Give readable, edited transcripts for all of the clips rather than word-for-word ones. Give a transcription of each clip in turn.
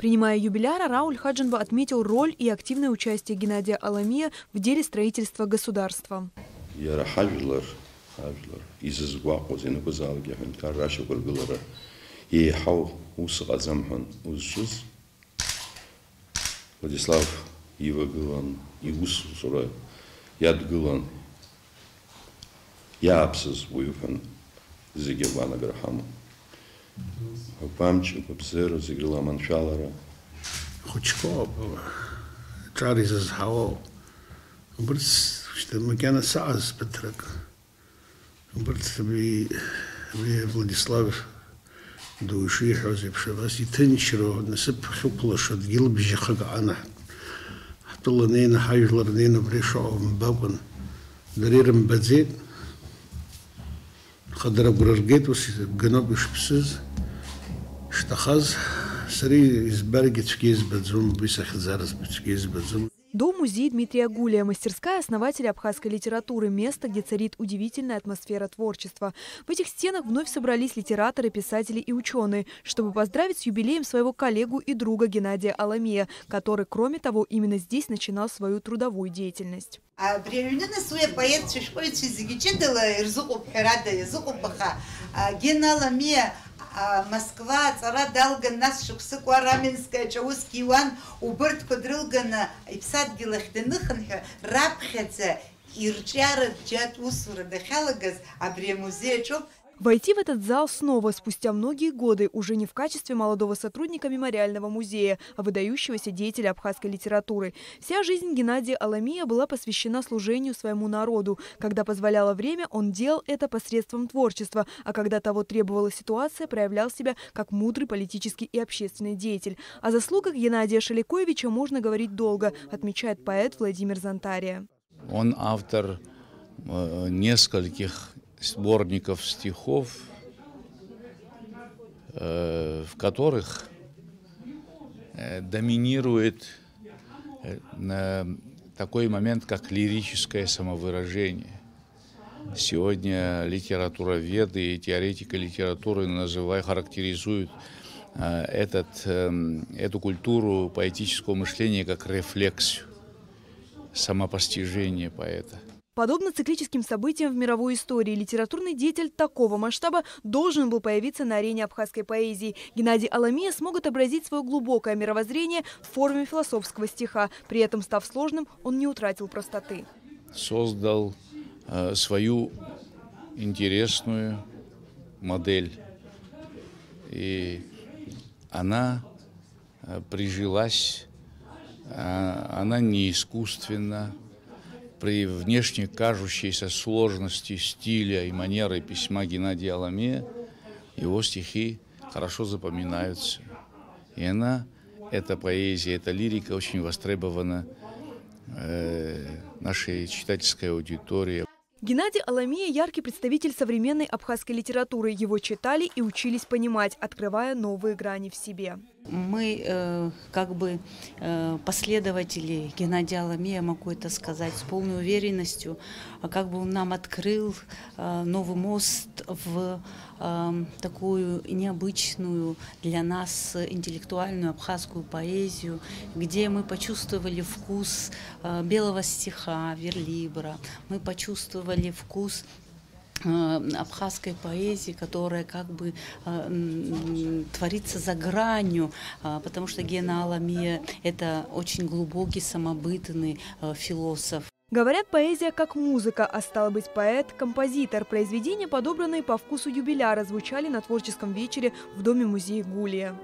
Принимая юбиляра, Рауль Хаджинба отметил роль и активное участие Геннадия Аламия в деле строительства государства. Владислав Ивагылан, Иус Сура, Ядгылан, Япсыз Уюхан, Зигевана Грахаму. Памчу, Папсеру, Зигрила Маншалара. Хочко, Чарис из Хао. Брц, что мы кена саз Петрак. Брц, ви Владислав души Хозеп Шавас и Тенчро, насып Хуплаш от Гилбжихага Ана. Хтуланейна Хайжларнейна Брешо, Бабан, Дарирам Бадзет, Хадраб Граргетус, Гнобиш Псыз, Штахаз, Сри из Баргетскиз Бадзум, Бисах Зараз Бадзкиз Бадзум. Дом-музей Дмитрия Гулия – мастерская основателя абхазской литературы, место, где царит удивительная атмосфера творчества. В этих стенах вновь собрались литераторы, писатели и ученые, чтобы поздравить с юбилеем своего коллегу и друга Геннадия Аламия, который, кроме того, именно здесь начинал свою трудовую деятельность. Москва, цара далган нас шуксыква раменская чаузский Иван убырт подрылгана и псат гилахтеныханха рабхеца ирчара джат усура дахалагас абре музей чоп. Войти в этот зал снова спустя многие годы уже не в качестве молодого сотрудника мемориального музея, а выдающегося деятеля абхазской литературы. Вся жизнь Геннадия Аламия была посвящена служению своему народу. Когда позволяло время, он делал это посредством творчества, а когда того требовала ситуация, проявлял себя как мудрый политический и общественный деятель. О заслугах Геннадия Шаликоевича можно говорить долго, отмечает поэт Владимир Зантария. Он автор нескольких сборников стихов, в которых доминирует такой момент, как лирическое самовыражение. Сегодня литературоведы и теоретики литературы характеризуют эту культуру поэтического мышления как рефлексию, самопостижение поэта. Подобно циклическим событиям в мировой истории, литературный деятель такого масштаба должен был появиться на арене абхазской поэзии. Геннадий Аламия смог отобразить свое глубокое мировоззрение в форме философского стиха. При этом, став сложным, он не утратил простоты. Создал свою интересную модель. И она прижилась, она не искусственна. При внешне кажущейся сложности стиля и манеры письма Геннадия Аламия его стихи хорошо запоминаются. И эта поэзия, эта лирика очень востребована нашей читательской аудиторией. Геннадий Аламия – яркий представитель современной абхазской литературы. Его читали и учились понимать, открывая новые грани в себе. Мы последователи Геннадия Аламия, могу это сказать с полной уверенностью, он нам открыл новый мост в такую необычную для нас интеллектуальную абхазскую поэзию, где мы почувствовали вкус белого стиха, верлибра, мы почувствовали вкус абхазской поэзии, которая творится за гранью, потому что Гена Аламия – это очень глубокий, самобытный философ. Говорят, поэзия как музыка, а стало быть, поэт – композитор. Произведения, подобранные по вкусу юбиляра, звучали на творческом вечере в Доме-музее Гулия.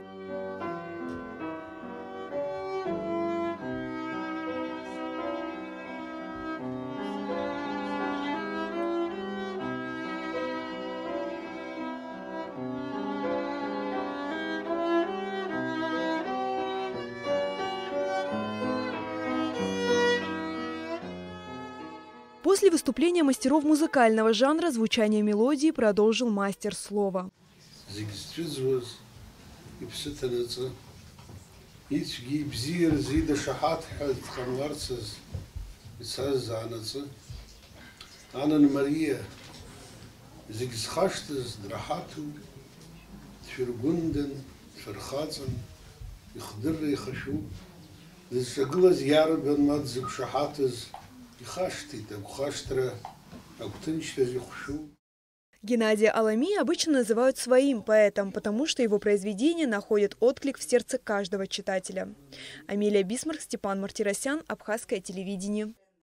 После выступления мастеров музыкального жанра звучание мелодии продолжил мастер слова. يخضر يخشو الشغلز يارب ما تزب شحاتز يخاشتي تبخاشترا أو تنشتز يخشو. Геннадия Аламия обычно называют своим поэтом, потому что его произведения находят отклик в сердце каждого читателя. Амелия Бисмарк, Степан Мартиросян, Абхазское телевидение.